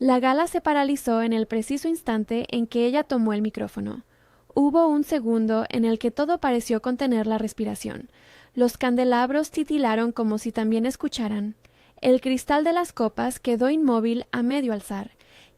La gala se paralizó en el preciso instante en que ella tomó el micrófono. Hubo un segundo en el que todo pareció contener la respiración. Los candelabros titilaron como si también escucharan. El cristal de las copas quedó inmóvil a medio alzar,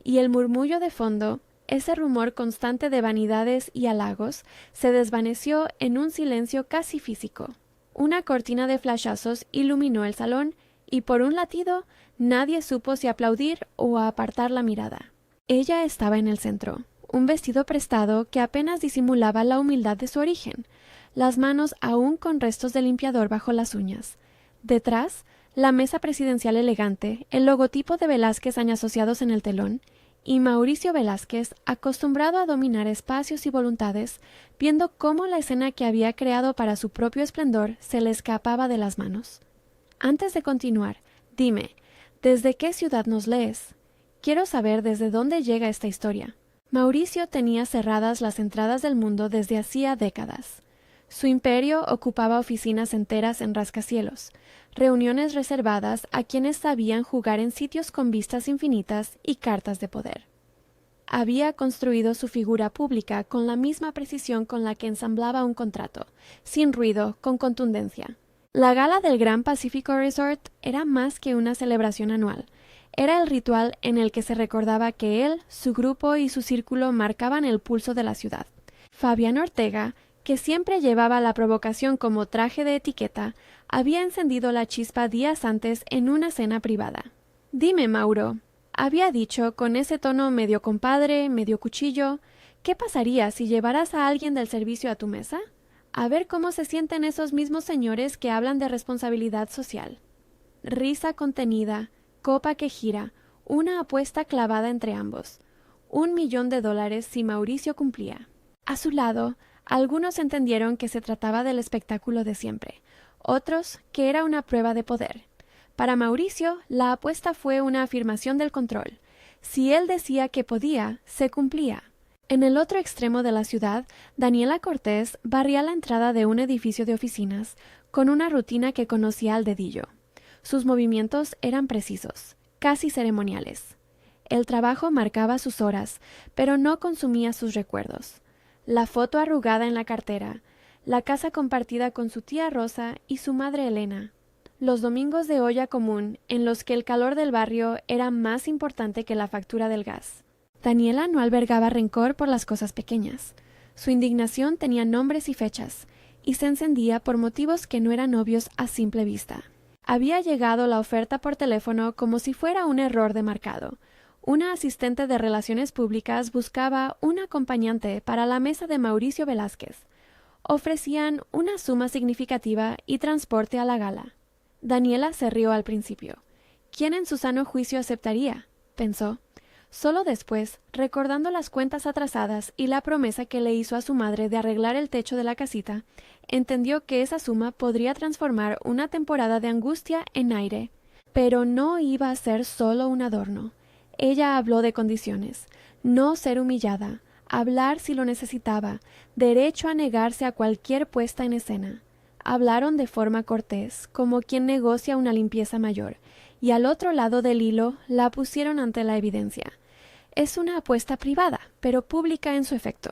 y el murmullo de fondo, ese rumor constante de vanidades y halagos, se desvaneció en un silencio casi físico. Una cortina de flashazos iluminó el salón, y por un latido nadie supo si aplaudir o apartar la mirada. Ella estaba en el centro, un vestido prestado que apenas disimulaba la humildad de su origen, las manos aún con restos de limpiador bajo las uñas. Detrás, la mesa presidencial elegante, el logotipo de Velázquez asociados en el telón, y Mauricio Velázquez, acostumbrado a dominar espacios y voluntades, viendo cómo la escena que había creado para su propio esplendor se le escapaba de las manos. Antes de continuar, dime, ¿desde qué ciudad nos lees? Quiero saber desde dónde llega esta historia. Mauricio tenía cerradas las entradas del mundo desde hacía décadas. Su imperio ocupaba oficinas enteras en rascacielos, reuniones reservadas a quienes sabían jugar en sitios con vistas infinitas y cartas de poder. Había construido su figura pública con la misma precisión con la que ensamblaba un contrato, sin ruido, con contundencia. La gala del Gran Pacífico Resort era más que una celebración anual. Era el ritual en el que se recordaba que él, su grupo y su círculo marcaban el pulso de la ciudad. Fabián Ortega, que siempre llevaba la provocación como traje de etiqueta, había encendido la chispa días antes en una cena privada. «Dime, Mauro», había dicho con ese tono medio compadre, medio cuchillo, «¿qué pasaría si llevaras a alguien del servicio a tu mesa? A ver cómo se sienten esos mismos señores que hablan de responsabilidad social». Risa contenida, copa que gira, una apuesta clavada entre ambos. $1.000.000 si Mauricio cumplía. A su lado, algunos entendieron que se trataba del espectáculo de siempre, otros que era una prueba de poder. Para Mauricio, la apuesta fue una afirmación del control. Si él decía que podía, se cumplía. En el otro extremo de la ciudad, Daniela Cortés barría la entrada de un edificio de oficinas con una rutina que conocía al dedillo. Sus movimientos eran precisos, casi ceremoniales. El trabajo marcaba sus horas, pero no consumía sus recuerdos. La foto arrugada en la cartera, la casa compartida con su tía Rosa y su madre Elena, los domingos de olla común en los que el calor del barrio era más importante que la factura del gas. Daniela no albergaba rencor por las cosas pequeñas. Su indignación tenía nombres y fechas, y se encendía por motivos que no eran obvios a simple vista. Había llegado la oferta por teléfono como si fuera un error de marcado. Una asistente de relaciones públicas buscaba un acompañante para la mesa de Mauricio Velázquez. Ofrecían una suma significativa y transporte a la gala. Daniela se rió al principio. ¿Quién en su sano juicio aceptaría?, pensó. Solo después, recordando las cuentas atrasadas y la promesa que le hizo a su madre de arreglar el techo de la casita, entendió que esa suma podría transformar una temporada de angustia en aire. Pero no iba a ser solo un adorno. Ella habló de condiciones: no ser humillada, hablar si lo necesitaba, derecho a negarse a cualquier puesta en escena. Hablaron de forma cortés, como quien negocia una limpieza mayor, y al otro lado del hilo la pusieron ante la evidencia. Es una apuesta privada, pero pública en su efecto.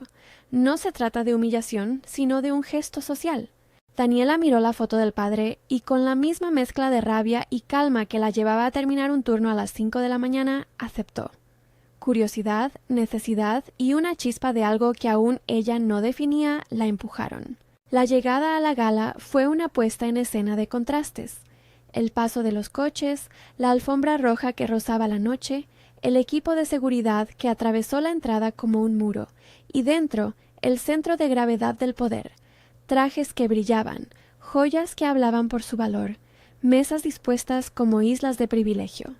No se trata de humillación, sino de un gesto social. Daniela miró la foto del padre y con la misma mezcla de rabia y calma que la llevaba a terminar un turno a las 5 de la mañana, aceptó. Curiosidad, necesidad y una chispa de algo que aún ella no definía la empujaron. La llegada a la gala fue una puesta en escena de contrastes. El paso de los coches, la alfombra roja que rozaba la noche, el equipo de seguridad que atravesó la entrada como un muro, y dentro, el centro de gravedad del poder. Trajes que brillaban, joyas que hablaban por su valor, mesas dispuestas como islas de privilegio.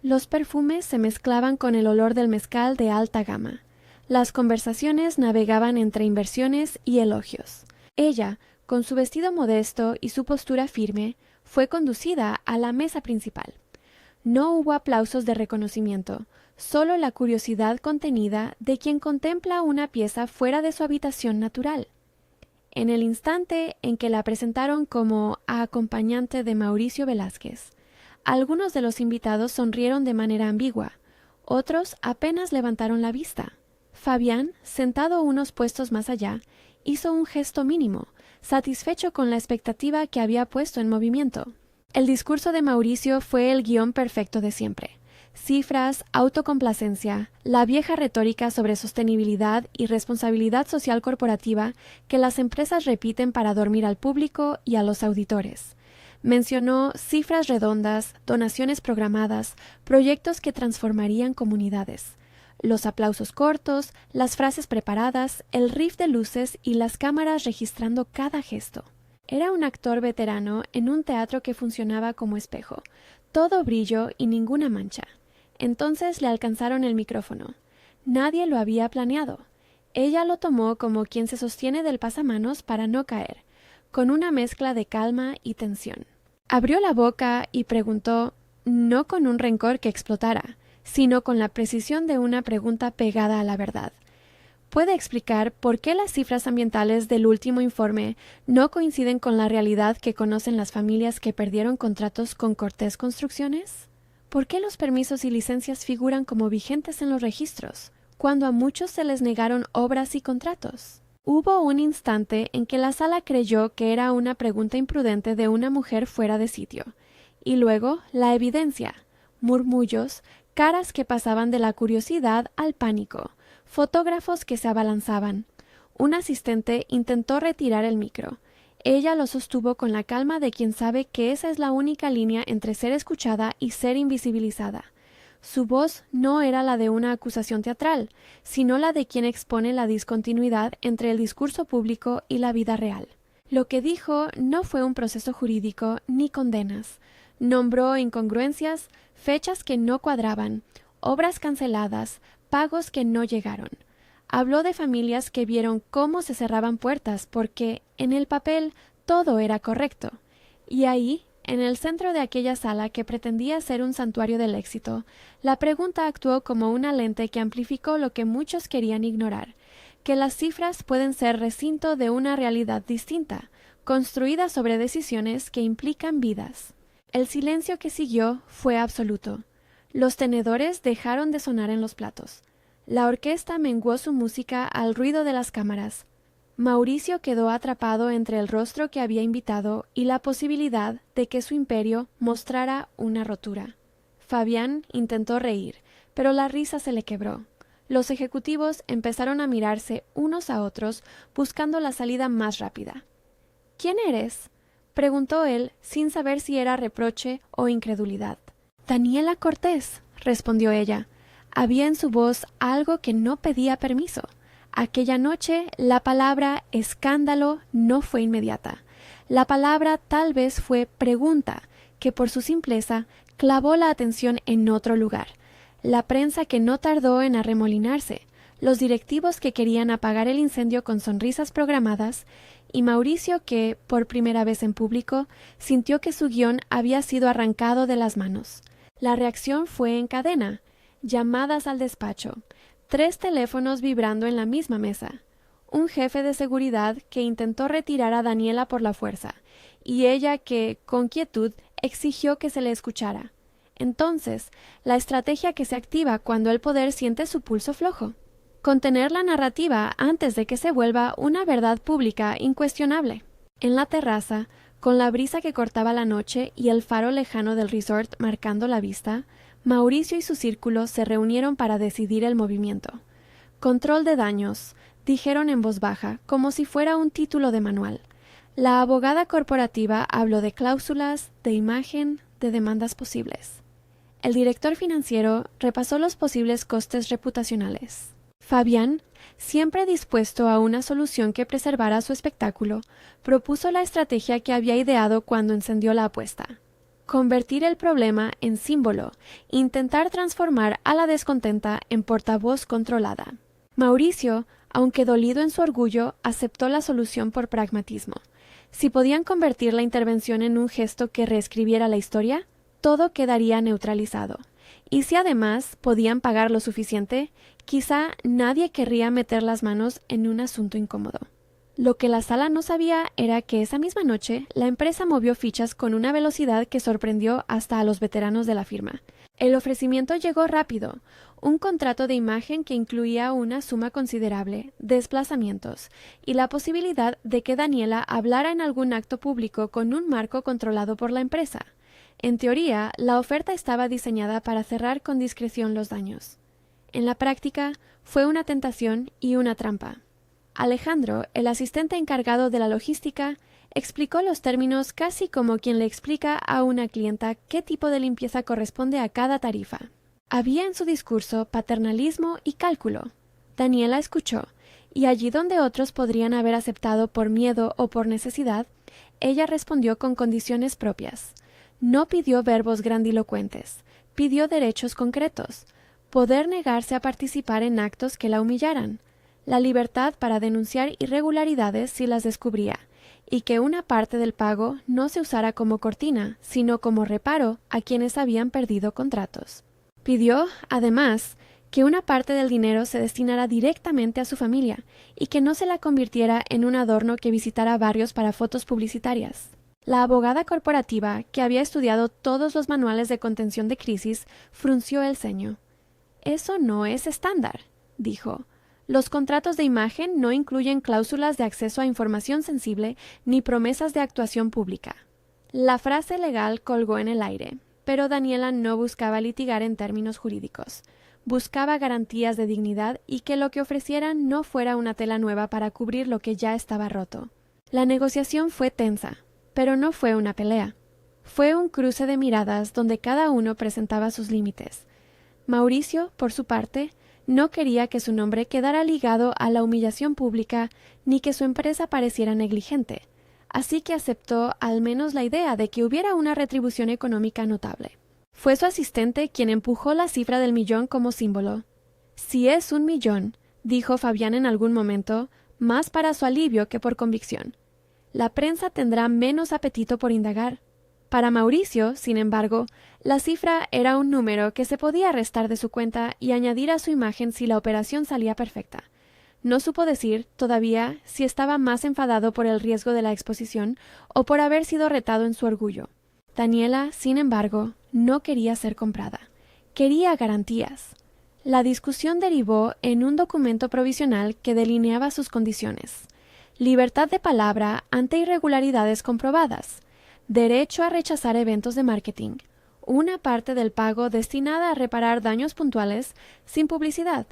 Los perfumes se mezclaban con el olor del mezcal de alta gama. Las conversaciones navegaban entre inversiones y elogios. Ella, con su vestido modesto y su postura firme, fue conducida a la mesa principal. No hubo aplausos de reconocimiento, solo la curiosidad contenida de quien contempla una pieza fuera de su habitación natural. En el instante en que la presentaron como acompañante de Mauricio Velázquez, algunos de los invitados sonrieron de manera ambigua. Otros apenas levantaron la vista. Fabián, sentado unos puestos más allá, hizo un gesto mínimo, satisfecho con la expectativa que había puesto en movimiento. El discurso de Mauricio fue el guión perfecto de siempre. Cifras, autocomplacencia, la vieja retórica sobre sostenibilidad y responsabilidad social corporativa que las empresas repiten para dormir al público y a los auditores. Mencionó cifras redondas, donaciones programadas, proyectos que transformarían comunidades. Los aplausos cortos, las frases preparadas, el riff de luces y las cámaras registrando cada gesto. Era un actor veterano en un teatro que funcionaba como espejo, todo brillo y ninguna mancha. Entonces le alcanzaron el micrófono. Nadie lo había planeado. Ella lo tomó como quien se sostiene del pasamanos para no caer, con una mezcla de calma y tensión. Abrió la boca y preguntó, no con un rencor que explotara, sino con la precisión de una pregunta pegada a la verdad. ¿Puede explicar por qué las cifras ambientales del último informe no coinciden con la realidad que conocen las familias que perdieron contratos con Cortés Construcciones? ¿Por qué los permisos y licencias figuran como vigentes en los registros, cuando a muchos se les negaron obras y contratos? Hubo un instante en que la sala creyó que era una pregunta imprudente de una mujer fuera de sitio, y luego la evidencia, murmullos, caras que pasaban de la curiosidad al pánico, fotógrafos que se abalanzaban. Un asistente intentó retirar el micro. Ella lo sostuvo con la calma de quien sabe que esa es la única línea entre ser escuchada y ser invisibilizada. Su voz no era la de una acusación teatral, sino la de quien expone la discontinuidad entre el discurso público y la vida real. Lo que dijo no fue un proceso jurídico ni condenas. Nombró incongruencias, fechas que no cuadraban, obras canceladas, pagos que no llegaron. Habló de familias que vieron cómo se cerraban puertas porque, en el papel, todo era correcto. Y ahí, en el centro de aquella sala que pretendía ser un santuario del éxito, la pregunta actuó como una lente que amplificó lo que muchos querían ignorar, que las cifras pueden ser recinto de una realidad distinta, construida sobre decisiones que implican vidas. El silencio que siguió fue absoluto. Los tenedores dejaron de sonar en los platos. La orquesta menguó su música al ruido de las cámaras. Mauricio quedó atrapado entre el rostro que había invitado y la posibilidad de que su imperio mostrara una rotura. Fabián intentó reír, pero la risa se le quebró. Los ejecutivos empezaron a mirarse unos a otros buscando la salida más rápida. ¿Quién eres?, preguntó él sin saber si era reproche o incredulidad. Daniela Cortés, respondió ella. Había en su voz algo que no pedía permiso. Aquella noche la palabra escándalo no fue inmediata. La palabra tal vez fue pregunta, que por su simpleza clavó la atención en otro lugar. La prensa que no tardó en arremolinarse, los directivos que querían apagar el incendio con sonrisas programadas, y Mauricio que, por primera vez en público, sintió que su guión había sido arrancado de las manos. La reacción fue en cadena, llamadas al despacho, 3 teléfonos vibrando en la misma mesa, un jefe de seguridad que intentó retirar a Daniela por la fuerza, y ella que, con quietud, exigió que se le escuchara. Entonces, la estrategia que se activa cuando el poder siente su pulso flojo. Contener la narrativa antes de que se vuelva una verdad pública incuestionable. En la terraza, con la brisa que cortaba la noche y el faro lejano del resort marcando la vista, Mauricio y su círculo se reunieron para decidir el movimiento. Control de daños, dijeron en voz baja, como si fuera un título de manual. La abogada corporativa habló de cláusulas, de imagen, de demandas posibles. El director financiero repasó los posibles costes reputacionales. Fabián, siempre dispuesto a una solución que preservara su espectáculo, propuso la estrategia que había ideado cuando encendió la apuesta. Convertir el problema en símbolo, intentar transformar a la descontenta en portavoz controlada. Mauricio, aunque dolido en su orgullo, aceptó la solución por pragmatismo. Si podían convertir la intervención en un gesto que reescribiera la historia, todo quedaría neutralizado. Y si además podían pagar lo suficiente, quizá nadie querría meter las manos en un asunto incómodo. Lo que la sala no sabía era que esa misma noche la empresa movió fichas con una velocidad que sorprendió hasta a los veteranos de la firma. El ofrecimiento llegó rápido, un contrato de imagen que incluía una suma considerable, desplazamientos y la posibilidad de que Daniela hablara en algún acto público con un marco controlado por la empresa. En teoría, la oferta estaba diseñada para cerrar con discreción los daños. En la práctica, fue una tentación y una trampa. Alejandro, el asistente encargado de la logística, explicó los términos casi como quien le explica a una clienta qué tipo de limpieza corresponde a cada tarifa. Había en su discurso paternalismo y cálculo. Daniela escuchó, y allí donde otros podrían haber aceptado por miedo o por necesidad, ella respondió con condiciones propias. No pidió verbos grandilocuentes, pidió derechos concretos, poder negarse a participar en actos que la humillaran, la libertad para denunciar irregularidades si las descubría, y que una parte del pago no se usara como cortina, sino como reparo a quienes habían perdido contratos. Pidió, además, que una parte del dinero se destinara directamente a su familia y que no se la convirtiera en un adorno que visitara barrios para fotos publicitarias. La abogada corporativa, que había estudiado todos los manuales de contención de crisis, frunció el ceño. «Eso no es estándar», dijo. «Los contratos de imagen no incluyen cláusulas de acceso a información sensible ni promesas de actuación pública». La frase legal colgó en el aire, pero Daniela no buscaba litigar en términos jurídicos. Buscaba garantías de dignidad y que lo que ofrecieran no fuera una tela nueva para cubrir lo que ya estaba roto. La negociación fue tensa, pero no fue una pelea. Fue un cruce de miradas donde cada uno presentaba sus límites. Mauricio, por su parte, no quería que su nombre quedara ligado a la humillación pública ni que su empresa pareciera negligente, así que aceptó al menos la idea de que hubiera una retribución económica notable. Fue su asistente quien empujó la cifra del 1.000.000 como símbolo. «Si es 1.000.000», dijo Fabián en algún momento, más para su alivio que por convicción. «La prensa tendrá menos apetito por indagar». Para Mauricio, sin embargo, la cifra era un número que se podía restar de su cuenta y añadir a su imagen si la operación salía perfecta. No supo decir, todavía, si estaba más enfadado por el riesgo de la exposición o por haber sido retado en su orgullo. Daniela, sin embargo, no quería ser comprada. Quería garantías. La discusión derivó en un documento provisional que delineaba sus condiciones. Libertad de palabra ante irregularidades comprobadas. Derecho a rechazar eventos de marketing. Una parte del pago destinada a reparar daños puntuales sin publicidad.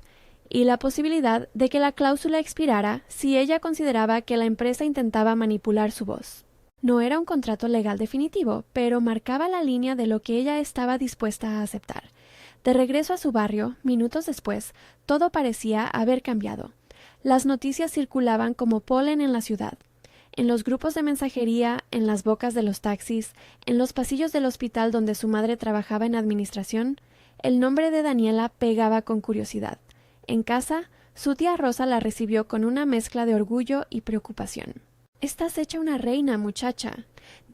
Y la posibilidad de que la cláusula expirara si ella consideraba que la empresa intentaba manipular su voz. No era un contrato legal definitivo, pero marcaba la línea de lo que ella estaba dispuesta a aceptar. De regreso a su barrio, minutos después, todo parecía haber cambiado. Las noticias circulaban como polen en la ciudad. En los grupos de mensajería, en las bocas de los taxis, en los pasillos del hospital donde su madre trabajaba en administración, el nombre de Daniela pegaba con curiosidad. En casa, su tía Rosa la recibió con una mezcla de orgullo y preocupación. «Estás hecha una reina, muchacha»,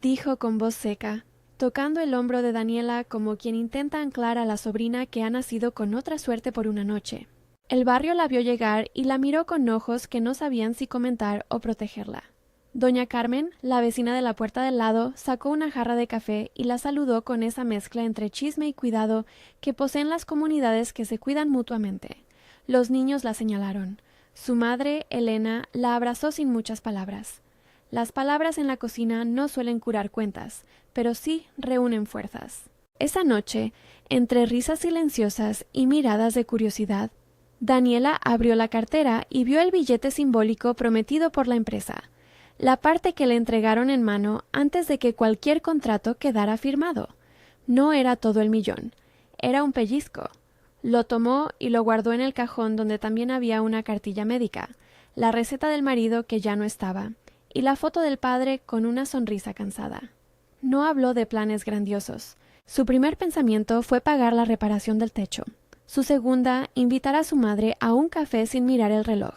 dijo con voz seca, tocando el hombro de Daniela como quien intenta anclar a la sobrina que ha nacido con otra suerte por una noche. El barrio la vio llegar y la miró con ojos que no sabían si comentar o protegerla. Doña Carmen, la vecina de la puerta del lado, sacó una jarra de café y la saludó con esa mezcla entre chisme y cuidado que poseen las comunidades que se cuidan mutuamente. Los niños la señalaron. Su madre, Elena, la abrazó sin muchas palabras. Las palabras en la cocina no suelen curar cuentas, pero sí reúnen fuerzas. Esa noche, entre risas silenciosas y miradas de curiosidad, Daniela abrió la cartera y vio el billete simbólico prometido por la empresa, la parte que le entregaron en mano antes de que cualquier contrato quedara firmado. No era todo el 1.000.000, era un pellizco. Lo tomó y lo guardó en el cajón donde también había una cartilla médica, la receta del marido que ya no estaba, y la foto del padre con una sonrisa cansada. No habló de planes grandiosos. Su primer pensamiento fue pagar la reparación del techo. Su segunda, invitar a su madre a un café sin mirar el reloj.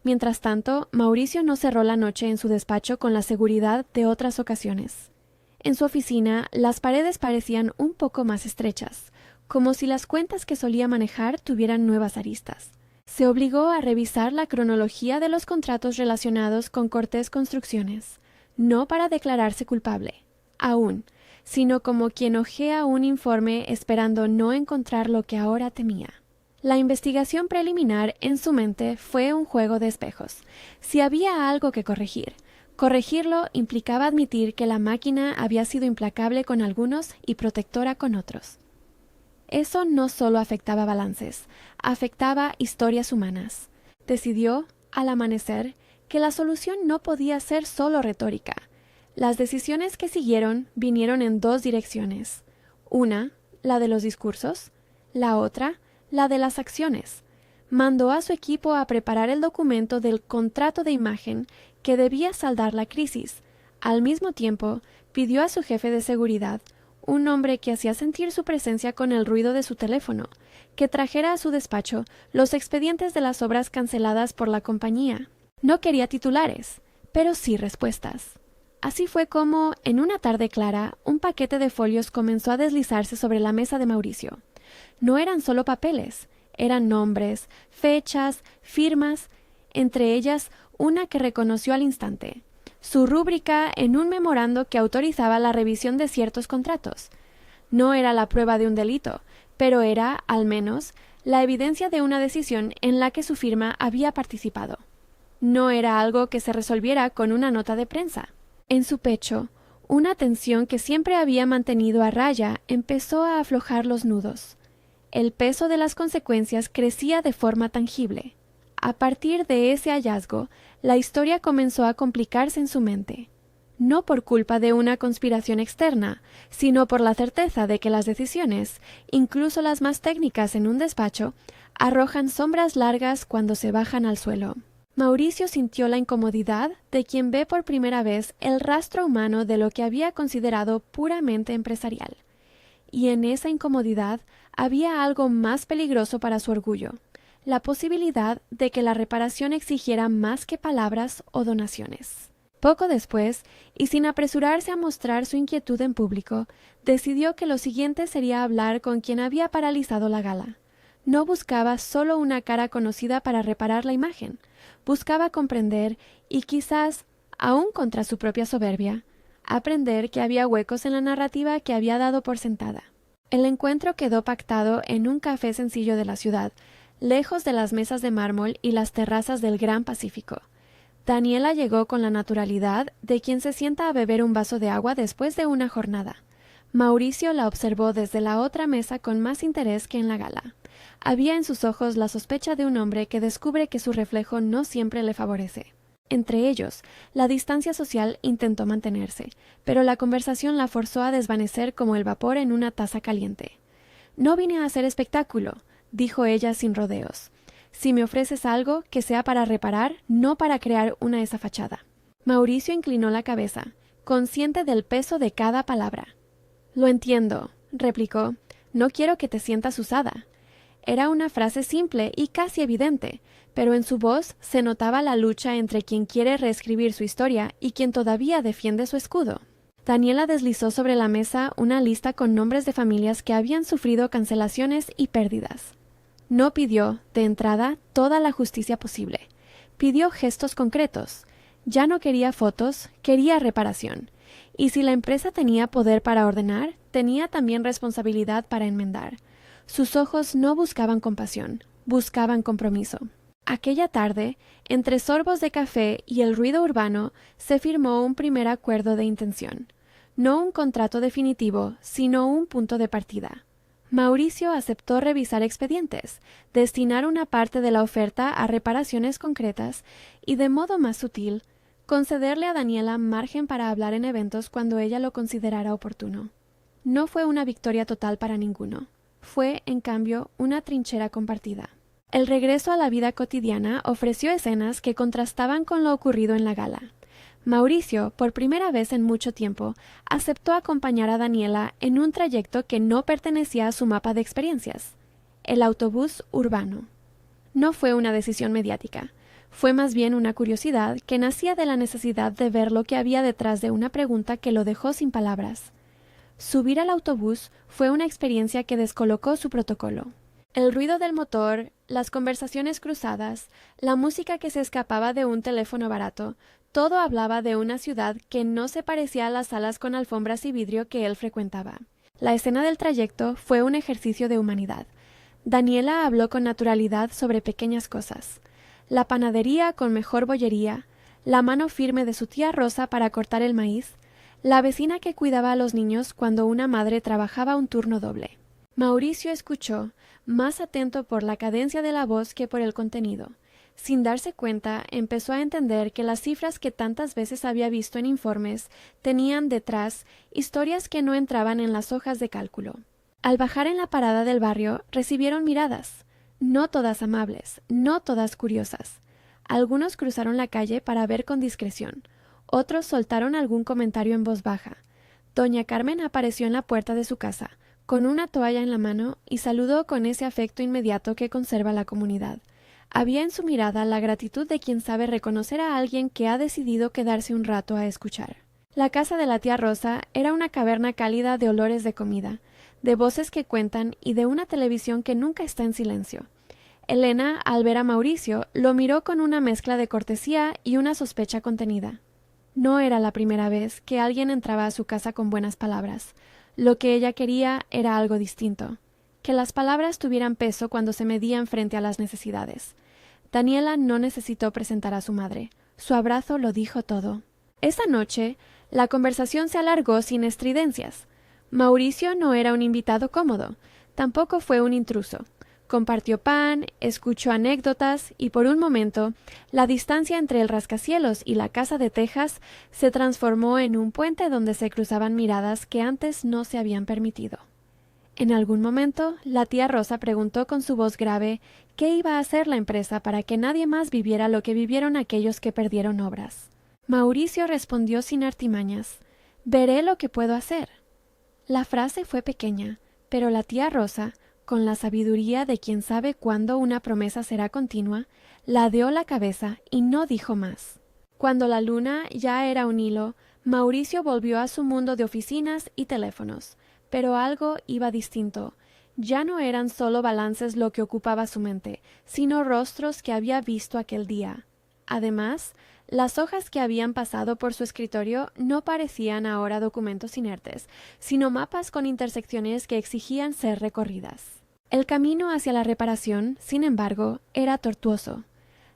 Mientras tanto, Mauricio no cerró la noche en su despacho con la seguridad de otras ocasiones. En su oficina, las paredes parecían un poco más estrechas, como si las cuentas que solía manejar tuvieran nuevas aristas. Se obligó a revisar la cronología de los contratos relacionados con Cortés Construcciones, no para declararse culpable, aún, sino como quien hojea un informe esperando no encontrar lo que ahora temía. La investigación preliminar en su mente fue un juego de espejos. Si había algo que corregir, corregirlo implicaba admitir que la máquina había sido implacable con algunos y protectora con otros. Eso no solo afectaba balances, afectaba historias humanas. Decidió, al amanecer, que la solución no podía ser solo retórica. Las decisiones que siguieron vinieron en dos direcciones. Una, la de los discursos, la otra, la de las acciones. Mandó a su equipo a preparar el documento del contrato de imagen que debía saldar la crisis. Al mismo tiempo, pidió a su jefe de seguridad, un hombre que hacía sentir su presencia con el ruido de su teléfono, que trajera a su despacho los expedientes de las obras canceladas por la compañía. No quería titulares, pero sí respuestas. Así fue como, en una tarde clara, un paquete de folios comenzó a deslizarse sobre la mesa de Mauricio. No eran solo papeles, eran nombres, fechas, firmas, entre ellas una que reconoció al instante, su rúbrica en un memorando que autorizaba la revisión de ciertos contratos. No era la prueba de un delito, pero era, al menos, la evidencia de una decisión en la que su firma había participado. No era algo que se resolviera con una nota de prensa. En su pecho, una tensión que siempre había mantenido a raya empezó a aflojar los nudos. El peso de las consecuencias crecía de forma tangible. A partir de ese hallazgo, la historia comenzó a complicarse en su mente. No por culpa de una conspiración externa, sino por la certeza de que las decisiones, incluso las más técnicas en un despacho, arrojan sombras largas cuando se bajan al suelo. Mauricio sintió la incomodidad de quien ve por primera vez el rastro humano de lo que había considerado puramente empresarial. Y en esa incomodidad había algo más peligroso para su orgullo, la posibilidad de que la reparación exigiera más que palabras o donaciones. Poco después, y sin apresurarse a mostrar su inquietud en público, decidió que lo siguiente sería hablar con quien había paralizado la gala. No buscaba solo una cara conocida para reparar la imagen, buscaba comprender y quizás, aun contra su propia soberbia, aprender que había huecos en la narrativa que había dado por sentada. El encuentro quedó pactado en un café sencillo de la ciudad, lejos de las mesas de mármol y las terrazas del Gran Pacífico. Daniela llegó con la naturalidad de quien se sienta a beber un vaso de agua después de una jornada. Mauricio la observó desde la otra mesa con más interés que en la gala. Había en sus ojos la sospecha de un hombre que descubre que su reflejo no siempre le favorece. Entre ellos, la distancia social intentó mantenerse, pero la conversación la forzó a desvanecer como el vapor en una taza caliente. «No vine a hacer espectáculo», dijo ella sin rodeos. «Si me ofreces algo, que sea para reparar, no para crear una esa fachada». Mauricio inclinó la cabeza, consciente del peso de cada palabra. «Lo entiendo», replicó. «No quiero que te sientas usada». Era una frase simple y casi evidente, pero en su voz se notaba la lucha entre quien quiere reescribir su historia y quien todavía defiende su escudo. Daniela deslizó sobre la mesa una lista con nombres de familias que habían sufrido cancelaciones y pérdidas. No pidió, de entrada, toda la justicia posible. Pidió gestos concretos. Ya no quería fotos, quería reparación. Y si la empresa tenía poder para ordenar, tenía también responsabilidad para enmendar. Sus ojos no buscaban compasión, buscaban compromiso. Aquella tarde, entre sorbos de café y el ruido urbano, se firmó un primer acuerdo de intención. No un contrato definitivo, sino un punto de partida. Mauricio aceptó revisar expedientes, destinar una parte de la oferta a reparaciones concretas y, de modo más sutil, concederle a Daniela margen para hablar en eventos cuando ella lo considerara oportuno. No fue una victoria total para ninguno. Fue, en cambio, una trinchera compartida. El regreso a la vida cotidiana ofreció escenas que contrastaban con lo ocurrido en la gala. Mauricio, por primera vez en mucho tiempo, aceptó acompañar a Daniela en un trayecto que no pertenecía a su mapa de experiencias: el autobús urbano. No fue una decisión mediática. Fue más bien una curiosidad que nacía de la necesidad de ver lo que había detrás de una pregunta que lo dejó sin palabras. Subir al autobús fue una experiencia que descolocó su protocolo. El ruido del motor, las conversaciones cruzadas, la música que se escapaba de un teléfono barato, todo hablaba de una ciudad que no se parecía a las salas con alfombras y vidrio que él frecuentaba. La escena del trayecto fue un ejercicio de humanidad. Daniela habló con naturalidad sobre pequeñas cosas. La panadería con mejor bollería, la mano firme de su tía Rosa para cortar el maíz, la vecina que cuidaba a los niños cuando una madre trabajaba un turno doble. Mauricio escuchó, más atento por la cadencia de la voz que por el contenido. Sin darse cuenta, empezó a entender que las cifras que tantas veces había visto en informes tenían detrás historias que no entraban en las hojas de cálculo. Al bajar en la parada del barrio, recibieron miradas, no todas amables, no todas curiosas. Algunos cruzaron la calle para ver con discreción, otros soltaron algún comentario en voz baja. Doña Carmen apareció en la puerta de su casa, con una toalla en la mano, y saludó con ese afecto inmediato que conserva la comunidad. Había en su mirada la gratitud de quien sabe reconocer a alguien que ha decidido quedarse un rato a escuchar. La casa de la tía Rosa era una caverna cálida de olores de comida, de voces que cuentan y de una televisión que nunca está en silencio. Elena, al ver a Mauricio, lo miró con una mezcla de cortesía y una sospecha contenida. No era la primera vez que alguien entraba a su casa con buenas palabras. Lo que ella quería era algo distinto, que las palabras tuvieran peso cuando se medían frente a las necesidades. Daniela no necesitó presentar a su madre. Su abrazo lo dijo todo. Esa noche, la conversación se alargó sin estridencias. Mauricio no era un invitado cómodo, tampoco fue un intruso. Compartió pan, escuchó anécdotas y por un momento la distancia entre el rascacielos y la casa de Texas se transformó en un puente donde se cruzaban miradas que antes no se habían permitido. En algún momento, la tía Rosa preguntó con su voz grave qué iba a hacer la empresa para que nadie más viviera lo que vivieron aquellos que perdieron obras. Mauricio respondió sin artimañas: «Veré lo que puedo hacer». La frase fue pequeña, pero la tía Rosa, con la sabiduría de quien sabe cuándo una promesa será continua, ladeó la cabeza y no dijo más. Cuando la luna ya era un hilo, Mauricio volvió a su mundo de oficinas y teléfonos, pero algo iba distinto. Ya no eran solo balances lo que ocupaba su mente, sino rostros que había visto aquel día. Además, las hojas que habían pasado por su escritorio no parecían ahora documentos inertes, sino mapas con intersecciones que exigían ser recorridas. El camino hacia la reparación, sin embargo, era tortuoso.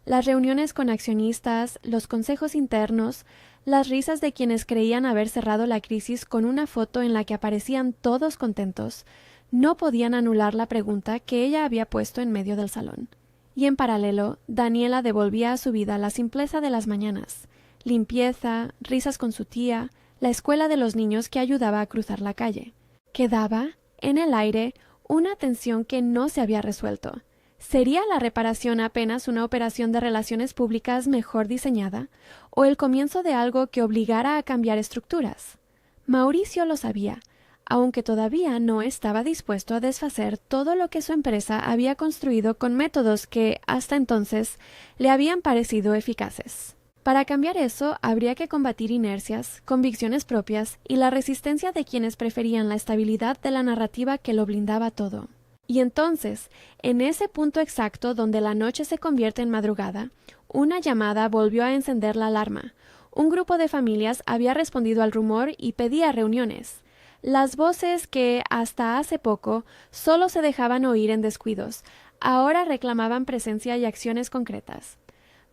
Las reuniones con accionistas, los consejos internos, las risas de quienes creían haber cerrado la crisis con una foto en la que aparecían todos contentos, no podían anular la pregunta que ella había puesto en medio del salón. Y en paralelo, Daniela devolvía a su vida la simpleza de las mañanas, limpieza, risas con su tía, la escuela de los niños que ayudaba a cruzar la calle. Quedaba, en el aire, una tensión que no se había resuelto. ¿Sería la reparación apenas una operación de relaciones públicas mejor diseñada, o el comienzo de algo que obligara a cambiar estructuras? Mauricio lo sabía, aunque todavía no estaba dispuesto a deshacer todo lo que su empresa había construido con métodos que, hasta entonces, le habían parecido eficaces. Para cambiar eso, habría que combatir inercias, convicciones propias y la resistencia de quienes preferían la estabilidad de la narrativa que lo blindaba todo. Y entonces, en ese punto exacto donde la noche se convierte en madrugada, una llamada volvió a encender la alarma. Un grupo de familias había respondido al rumor y pedía reuniones. Las voces que, hasta hace poco, solo se dejaban oír en descuidos, ahora reclamaban presencia y acciones concretas.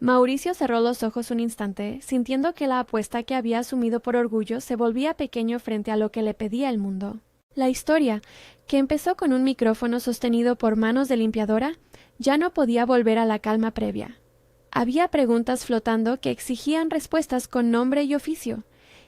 Mauricio cerró los ojos un instante, sintiendo que la apuesta que había asumido por orgullo se volvía pequeño frente a lo que le pedía el mundo. La historia, que empezó con un micrófono sostenido por manos de limpiadora, ya no podía volver a la calma previa. Había preguntas flotando que exigían respuestas con nombre y oficio,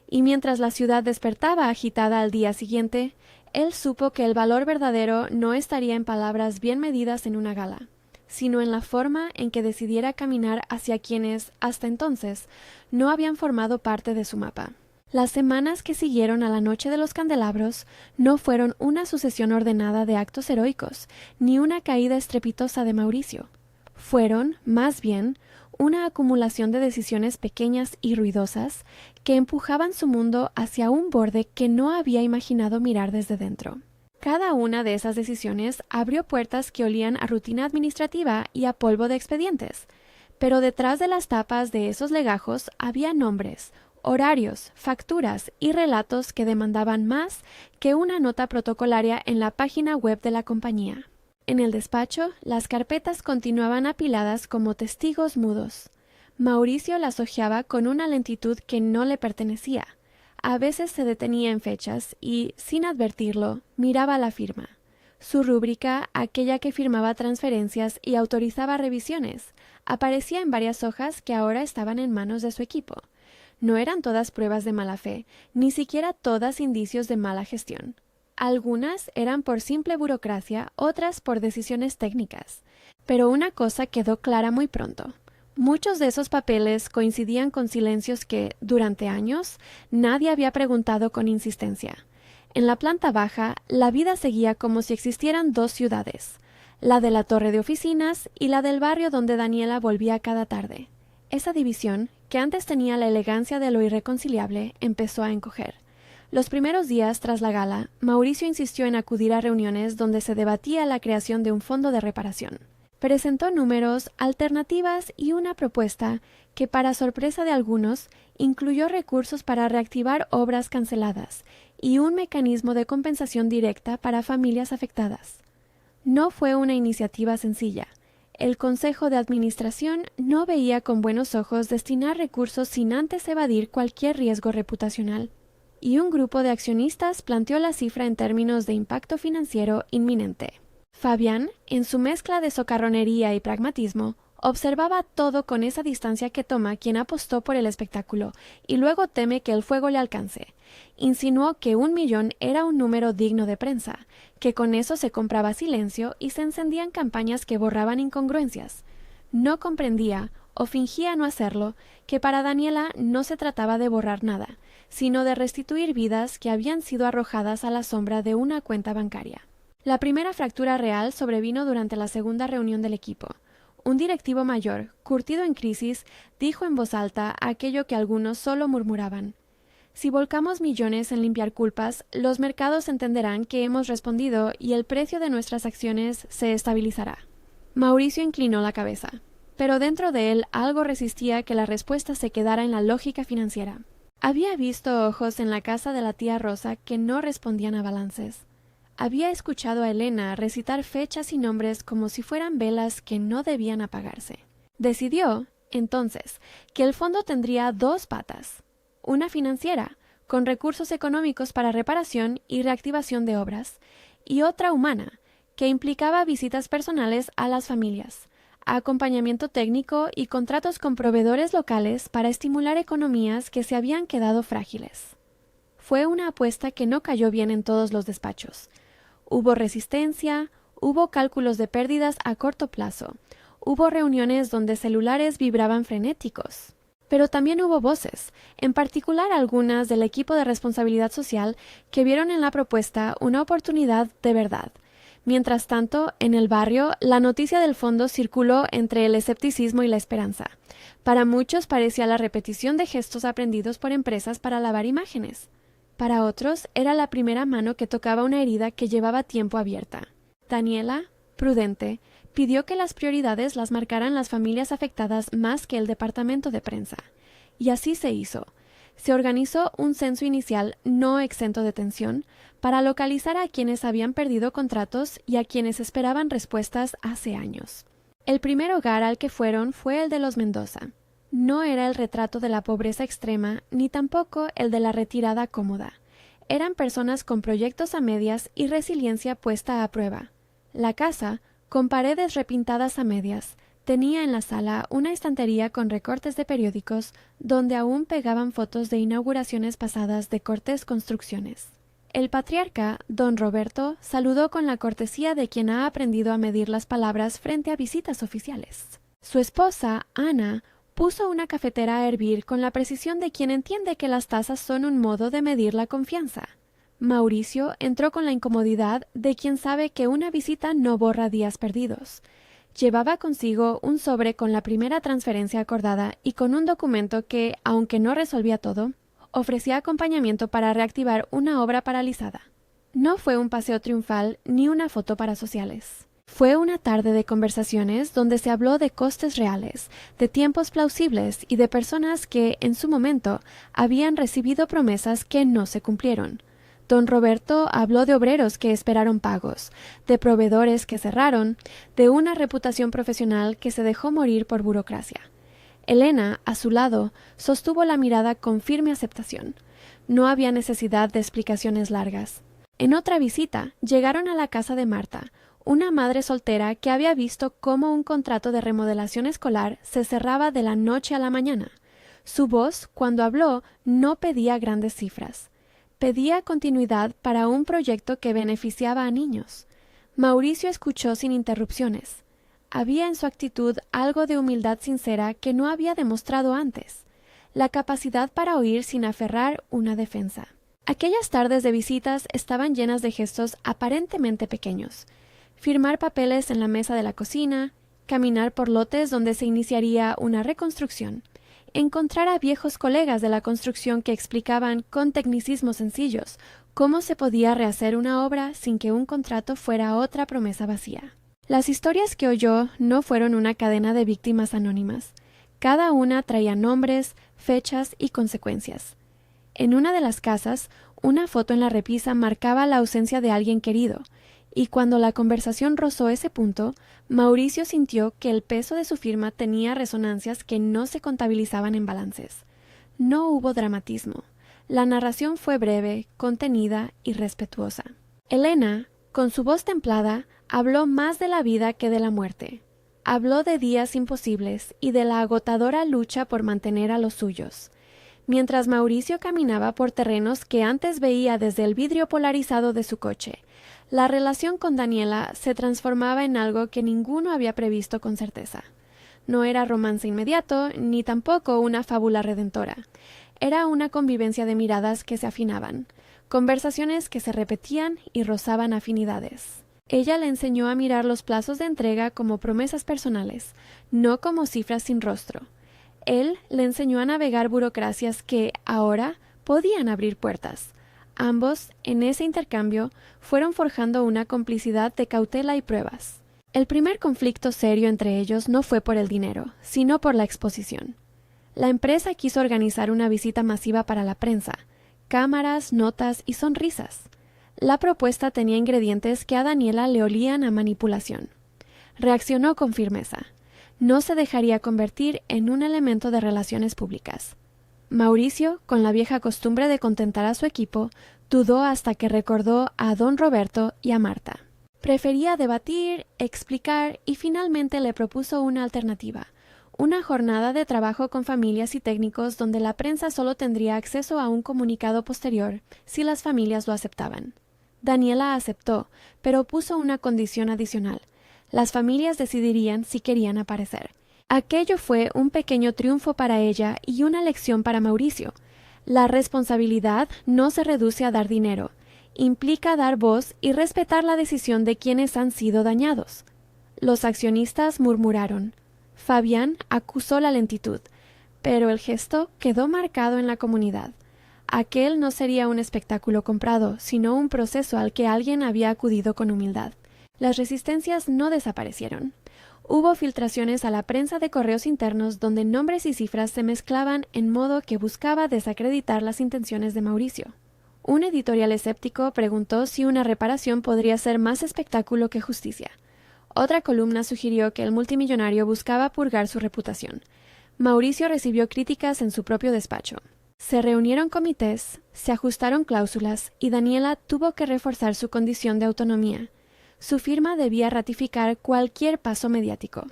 y mientras la ciudad despertaba agitada al día siguiente, él supo que el valor verdadero no estaría en palabras bien medidas en una gala, sino en la forma en que decidiera caminar hacia quienes, hasta entonces, no habían formado parte de su mapa. Las semanas que siguieron a la noche de los candelabros no fueron una sucesión ordenada de actos heroicos, ni una caída estrepitosa de Mauricio. Fueron, más bien, una acumulación de decisiones pequeñas y ruidosas que empujaban su mundo hacia un borde que no había imaginado mirar desde dentro. Cada una de esas decisiones abrió puertas que olían a rutina administrativa y a polvo de expedientes, pero detrás de las tapas de esos legajos había nombres, horarios, facturas y relatos que demandaban más que una nota protocolaria en la página web de la compañía. En el despacho, las carpetas continuaban apiladas como testigos mudos. Mauricio las hojeaba con una lentitud que no le pertenecía. A veces se detenía en fechas y, sin advertirlo, miraba la firma. Su rúbrica, aquella que firmaba transferencias y autorizaba revisiones, aparecía en varias hojas que ahora estaban en manos de su equipo. No eran todas pruebas de mala fe, ni siquiera todas indicios de mala gestión. Algunas eran por simple burocracia, otras por decisiones técnicas. Pero una cosa quedó clara muy pronto. Muchos de esos papeles coincidían con silencios que, durante años, nadie había preguntado con insistencia. En la planta baja, la vida seguía como si existieran dos ciudades, la de la torre de oficinas y la del barrio donde Daniela volvía cada tarde. Esa división, que antes tenía la elegancia de lo irreconciliable, empezó a encoger. Los primeros días tras la gala, Mauricio insistió en acudir a reuniones donde se debatía la creación de un fondo de reparación. Presentó números, alternativas y una propuesta que, para sorpresa de algunos, incluyó recursos para reactivar obras canceladas y un mecanismo de compensación directa para familias afectadas. No fue una iniciativa sencilla. El Consejo de Administración no veía con buenos ojos destinar recursos sin antes evadir cualquier riesgo reputacional, y un grupo de accionistas planteó la cifra en términos de impacto financiero inminente. Fabián, en su mezcla de socarronería y pragmatismo, observaba todo con esa distancia que toma quien apostó por el espectáculo y luego teme que el fuego le alcance. Insinuó que 1 millón era un número digno de prensa, que con eso se compraba silencio y se encendían campañas que borraban incongruencias. No comprendía, o fingía no hacerlo, que para Daniela no se trataba de borrar nada, sino de restituir vidas que habían sido arrojadas a la sombra de una cuenta bancaria. La primera fractura real sobrevino durante la segunda reunión del equipo. Un directivo mayor, curtido en crisis, dijo en voz alta aquello que algunos solo murmuraban. Si volcamos millones en limpiar culpas, los mercados entenderán que hemos respondido y el precio de nuestras acciones se estabilizará. Mauricio inclinó la cabeza, pero dentro de él algo resistía que la respuesta se quedara en la lógica financiera. Había visto ojos en la casa de la tía Rosa que no respondían a balances. Había escuchado a Elena recitar fechas y nombres como si fueran velas que no debían apagarse. Decidió, entonces, que el fondo tendría 2 patas. Una financiera, con recursos económicos para reparación y reactivación de obras, y otra humana, que implicaba visitas personales a las familias, acompañamiento técnico y contratos con proveedores locales para estimular economías que se habían quedado frágiles. Fue una apuesta que no cayó bien en todos los despachos. Hubo resistencia, hubo cálculos de pérdidas a corto plazo, hubo reuniones donde celulares vibraban frenéticos. Pero también hubo voces, en particular algunas del equipo de responsabilidad social, que vieron en la propuesta una oportunidad de verdad. Mientras tanto, en el barrio, la noticia del fondo circuló entre el escepticismo y la esperanza. Para muchos parecía la repetición de gestos aprendidos por empresas para lavar imágenes. Para otros, era la primera mano que tocaba una herida que llevaba tiempo abierta. Daniela, prudente, pidió que las prioridades las marcaran las familias afectadas más que el departamento de prensa. Y así se hizo. Se organizó un censo inicial no exento de tensión para localizar a quienes habían perdido contratos y a quienes esperaban respuestas hace años. El primer hogar al que fueron fue el de los Mendoza. No era el retrato de la pobreza extrema, ni tampoco el de la retirada cómoda. Eran personas con proyectos a medias y resiliencia puesta a prueba. La casa, con paredes repintadas a medias, tenía en la sala una estantería con recortes de periódicos donde aún pegaban fotos de inauguraciones pasadas de Cortés Construcciones. El patriarca, don Roberto, saludó con la cortesía de quien ha aprendido a medir las palabras frente a visitas oficiales. Su esposa, Ana, puso una cafetera a hervir con la precisión de quien entiende que las tazas son un modo de medir la confianza. Mauricio entró con la incomodidad de quien sabe que una visita no borra días perdidos. Llevaba consigo un sobre con la primera transferencia acordada y con un documento que, aunque no resolvía todo, ofrecía acompañamiento para reactivar una obra paralizada. No fue un paseo triunfal ni una foto para sociales. Fue una tarde de conversaciones donde se habló de costes reales, de tiempos plausibles y de personas que, en su momento, habían recibido promesas que no se cumplieron. Don Roberto habló de obreros que esperaron pagos, de proveedores que cerraron, de una reputación profesional que se dejó morir por burocracia. Elena, a su lado, sostuvo la mirada con firme aceptación. No había necesidad de explicaciones largas. En otra visita, llegaron a la casa de Marta, una madre soltera que había visto cómo un contrato de remodelación escolar se cerraba de la noche a la mañana. Su voz, cuando habló, no pedía grandes cifras. Pedía continuidad para un proyecto que beneficiaba a niños. Mauricio escuchó sin interrupciones. Había en su actitud algo de humildad sincera que no había demostrado antes, la capacidad para oír sin aferrar una defensa. Aquellas tardes de visitas estaban llenas de gestos aparentemente pequeños. Firmar papeles en la mesa de la cocina, caminar por lotes donde se iniciaría una reconstrucción, encontrar a viejos colegas de la construcción que explicaban con tecnicismos sencillos cómo se podía rehacer una obra sin que un contrato fuera otra promesa vacía. Las historias que oyó no fueron una cadena de víctimas anónimas. Cada una traía nombres, fechas y consecuencias. En una de las casas, una foto en la repisa marcaba la ausencia de alguien querido, y cuando la conversación rozó ese punto, Mauricio sintió que el peso de su firma tenía resonancias que no se contabilizaban en balances. No hubo dramatismo. La narración fue breve, contenida y respetuosa. Elena, con su voz templada, habló más de la vida que de la muerte. Habló de días imposibles y de la agotadora lucha por mantener a los suyos. Mientras Mauricio caminaba por terrenos que antes veía desde el vidrio polarizado de su coche, la relación con Daniela se transformaba en algo que ninguno había previsto con certeza. No era romance inmediato, ni tampoco una fábula redentora. Era una convivencia de miradas que se afinaban, conversaciones que se repetían y rozaban afinidades. Ella le enseñó a mirar los plazos de entrega como promesas personales, no como cifras sin rostro. Él le enseñó a navegar burocracias que, ahora, podían abrir puertas. Ambos, en ese intercambio, fueron forjando una complicidad de cautela y pruebas. El primer conflicto serio entre ellos no fue por el dinero, sino por la exposición. La empresa quiso organizar una visita masiva para la prensa, cámaras, notas y sonrisas. La propuesta tenía ingredientes que a Daniela le olían a manipulación. Reaccionó con firmeza. No se dejaría convertir en un elemento de relaciones públicas. Mauricio, con la vieja costumbre de contentar a su equipo, dudó hasta que recordó a don Roberto y a Marta. Prefería debatir, explicar y finalmente le propuso una alternativa, una jornada de trabajo con familias y técnicos donde la prensa solo tendría acceso a un comunicado posterior si las familias lo aceptaban. Daniela aceptó, pero puso una condición adicional. Las familias decidirían si querían aparecer. Aquello fue un pequeño triunfo para ella y una lección para Mauricio. La responsabilidad no se reduce a dar dinero. Implica dar voz y respetar la decisión de quienes han sido dañados. Los accionistas murmuraron. Fabián acusó la lentitud, pero el gesto quedó marcado en la comunidad. Aquel no sería un espectáculo comprado, sino un proceso al que alguien había acudido con humildad. Las resistencias no desaparecieron. Hubo filtraciones a la prensa de correos internos donde nombres y cifras se mezclaban en modo que buscaba desacreditar las intenciones de Mauricio. Un editorial escéptico preguntó si una reparación podría ser más espectáculo que justicia. Otra columna sugirió que el multimillonario buscaba purgar su reputación. Mauricio recibió críticas en su propio despacho. Se reunieron comités, se ajustaron cláusulas y Daniela tuvo que reforzar su condición de autonomía. Su firma debía ratificar cualquier paso mediático.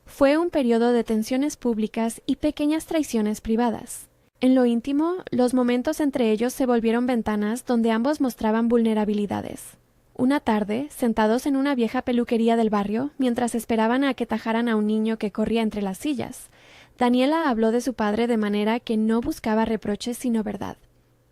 Fue un periodo de tensiones públicas y pequeñas traiciones privadas. En lo íntimo, los momentos entre ellos se volvieron ventanas donde ambos mostraban vulnerabilidades. Una tarde, sentados en una vieja peluquería del barrio, mientras esperaban a que tajaran a un niño que corría entre las sillas, Daniela habló de su padre de manera que no buscaba reproches sino verdad.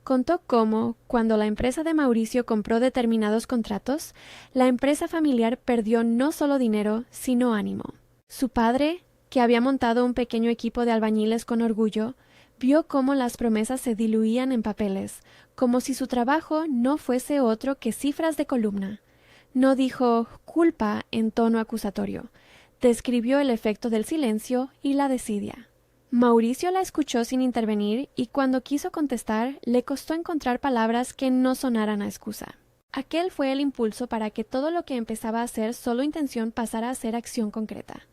Contó cómo, cuando la empresa de Mauricio compró determinados contratos, la empresa familiar perdió no solo dinero, sino ánimo. Su padre, que había montado un pequeño equipo de albañiles con orgullo, Vio cómo las promesas se diluían en papeles, como si su trabajo no fuese otro que cifras de columna. No dijo culpa en tono acusatorio. Describió el efecto del silencio y la desidia. Mauricio la escuchó sin intervenir y cuando quiso contestar le costó encontrar palabras que no sonaran a excusa. Aquel fue el impulso para que todo lo que empezaba a ser solo intención pasara a ser acción concreta.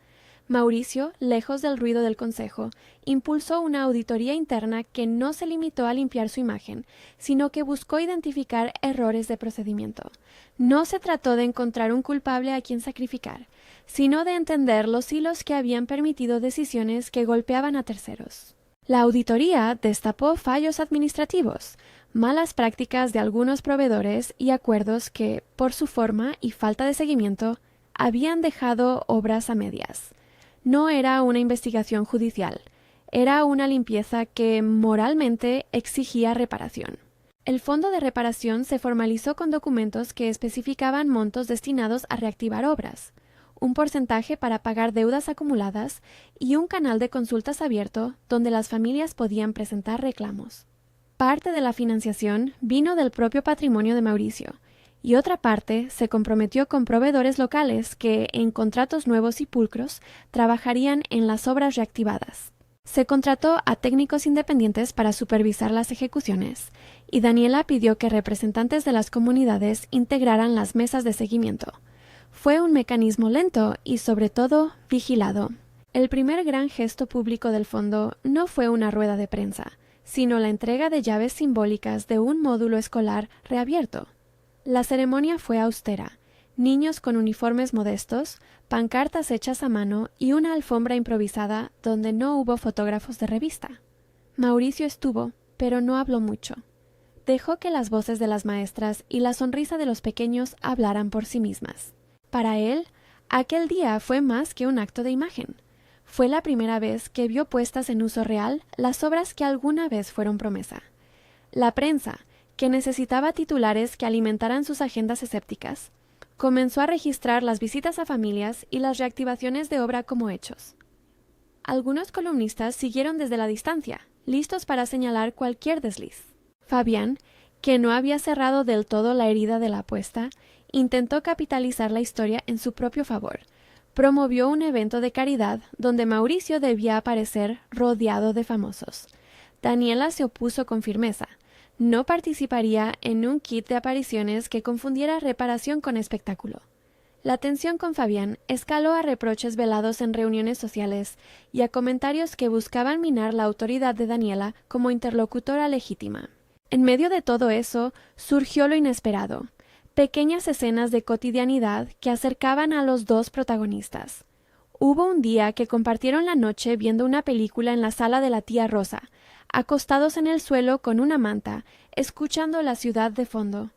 Mauricio, lejos del ruido del consejo, impulsó una auditoría interna que no se limitó a limpiar su imagen, sino que buscó identificar errores de procedimiento. No se trató de encontrar un culpable a quien sacrificar, sino de entender los hilos que habían permitido decisiones que golpeaban a terceros. La auditoría destapó fallos administrativos, malas prácticas de algunos proveedores y acuerdos que, por su forma y falta de seguimiento, habían dejado obras a medias. No era una investigación judicial, era una limpieza que moralmente exigía reparación. El fondo de reparación se formalizó con documentos que especificaban montos destinados a reactivar obras, un porcentaje para pagar deudas acumuladas y un canal de consultas abierto donde las familias podían presentar reclamos. Parte de la financiación vino del propio patrimonio de Mauricio, y otra parte se comprometió con proveedores locales que, en contratos nuevos y pulcros, trabajarían en las obras reactivadas. Se contrató a técnicos independientes para supervisar las ejecuciones, y Daniela pidió que representantes de las comunidades integraran las mesas de seguimiento. Fue un mecanismo lento y, sobre todo, vigilado. El primer gran gesto público del fondo no fue una rueda de prensa, sino la entrega de llaves simbólicas de un módulo escolar reabierto. La ceremonia fue austera, niños con uniformes modestos, pancartas hechas a mano y una alfombra improvisada donde no hubo fotógrafos de revista. Mauricio estuvo, pero no habló mucho. Dejó que las voces de las maestras y la sonrisa de los pequeños hablaran por sí mismas. Para él, aquel día fue más que un acto de imagen. Fue la primera vez que vio puestas en uso real las obras que alguna vez fueron promesa. La prensa, que necesitaba titulares que alimentaran sus agendas escépticas, comenzó a registrar las visitas a familias y las reactivaciones de obra como hechos. Algunos columnistas siguieron desde la distancia, listos para señalar cualquier desliz. Fabián, que no había cerrado del todo la herida de la apuesta, intentó capitalizar la historia en su propio favor. Promovió un evento de caridad donde Mauricio debía aparecer rodeado de famosos. Daniela se opuso con firmeza. No participaría en un kit de apariciones que confundiera reparación con espectáculo. La tensión con Fabián escaló a reproches velados en reuniones sociales y a comentarios que buscaban minar la autoridad de Daniela como interlocutora legítima. En medio de todo eso surgió lo inesperado, pequeñas escenas de cotidianidad que acercaban a los dos protagonistas. Hubo un día que compartieron la noche viendo una película en la sala de la tía Rosa, acostados en el suelo con una manta, escuchando la ciudad de fondo.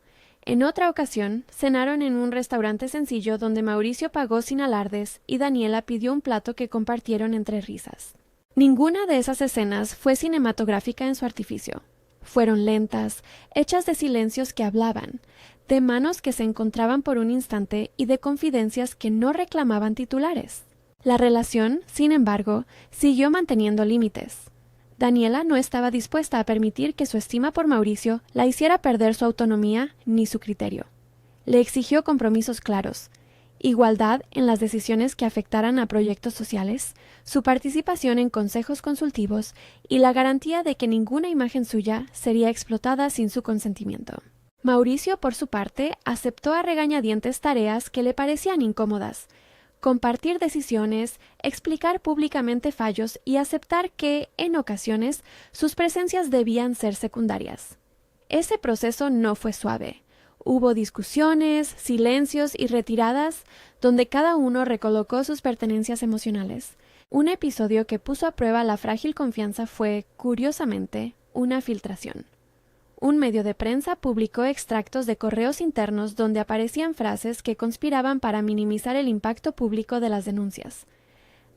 En otra ocasión, cenaron en un restaurante sencillo donde Mauricio pagó sin alardes y Daniela pidió un plato que compartieron entre risas. Ninguna de esas escenas fue cinematográfica en su artificio. Fueron lentas, hechas de silencios que hablaban, de manos que se encontraban por un instante y de confidencias que no reclamaban titulares. La relación, sin embargo, siguió manteniendo límites. Daniela no estaba dispuesta a permitir que su estima por Mauricio la hiciera perder su autonomía ni su criterio. Le exigió compromisos claros, igualdad en las decisiones que afectaran a proyectos sociales, su participación en consejos consultivos y la garantía de que ninguna imagen suya sería explotada sin su consentimiento. Mauricio, por su parte, aceptó a regañadientes tareas que le parecían incómodas, compartir decisiones, explicar públicamente fallos y aceptar que, en ocasiones, sus presencias debían ser secundarias. Ese proceso no fue suave. Hubo discusiones, silencios y retiradas donde cada uno recolocó sus pertenencias emocionales. Un episodio que puso a prueba la frágil confianza fue, curiosamente, una filtración. Un medio de prensa publicó extractos de correos internos donde aparecían frases que conspiraban para minimizar el impacto público de las denuncias.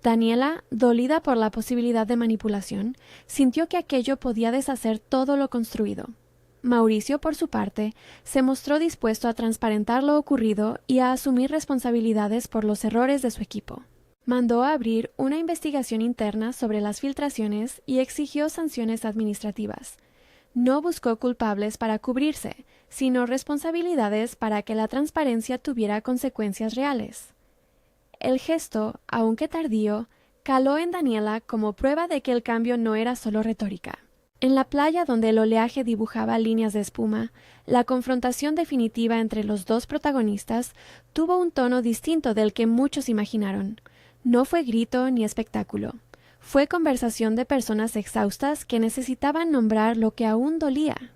Daniela, dolida por la posibilidad de manipulación, sintió que aquello podía deshacer todo lo construido. Mauricio, por su parte, se mostró dispuesto a transparentar lo ocurrido y a asumir responsabilidades por los errores de su equipo. Mandó a abrir una investigación interna sobre las filtraciones y exigió sanciones administrativas. No buscó culpables para cubrirse, sino responsabilidades para que la transparencia tuviera consecuencias reales. El gesto, aunque tardío, caló en Daniela como prueba de que el cambio no era solo retórica. En la playa donde el oleaje dibujaba líneas de espuma, la confrontación definitiva entre los dos protagonistas tuvo un tono distinto del que muchos imaginaron. No fue grito ni espectáculo. Fue conversación de personas exhaustas que necesitaban nombrar lo que aún dolía.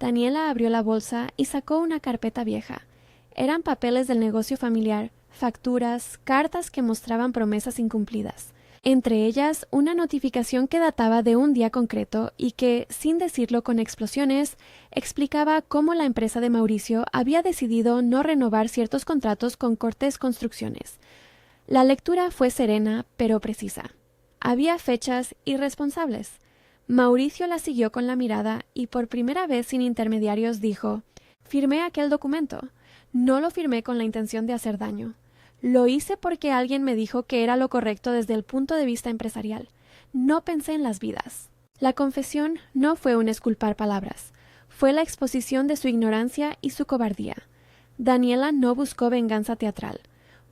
Daniela abrió la bolsa y sacó una carpeta vieja. Eran papeles del negocio familiar, facturas, cartas que mostraban promesas incumplidas. Entre ellas, una notificación que databa de un día concreto y que, sin decirlo con explosiones, explicaba cómo la empresa de Mauricio había decidido no renovar ciertos contratos con Cortés Construcciones. La lectura fue serena, pero precisa. Había fechas irresponsables. Mauricio la siguió con la mirada y por primera vez sin intermediarios dijo: «Firmé aquel documento. No lo firmé con la intención de hacer daño. Lo hice porque alguien me dijo que era lo correcto desde el punto de vista empresarial. No pensé en las vidas». La confesión no fue un esculpar palabras. Fue la exposición de su ignorancia y su cobardía. Daniela no buscó venganza teatral.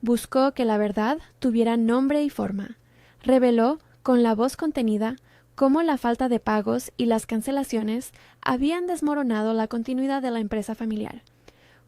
Buscó que la verdad tuviera nombre y forma. Reveló, con la voz contenida, cómo la falta de pagos y las cancelaciones habían desmoronado la continuidad de la empresa familiar.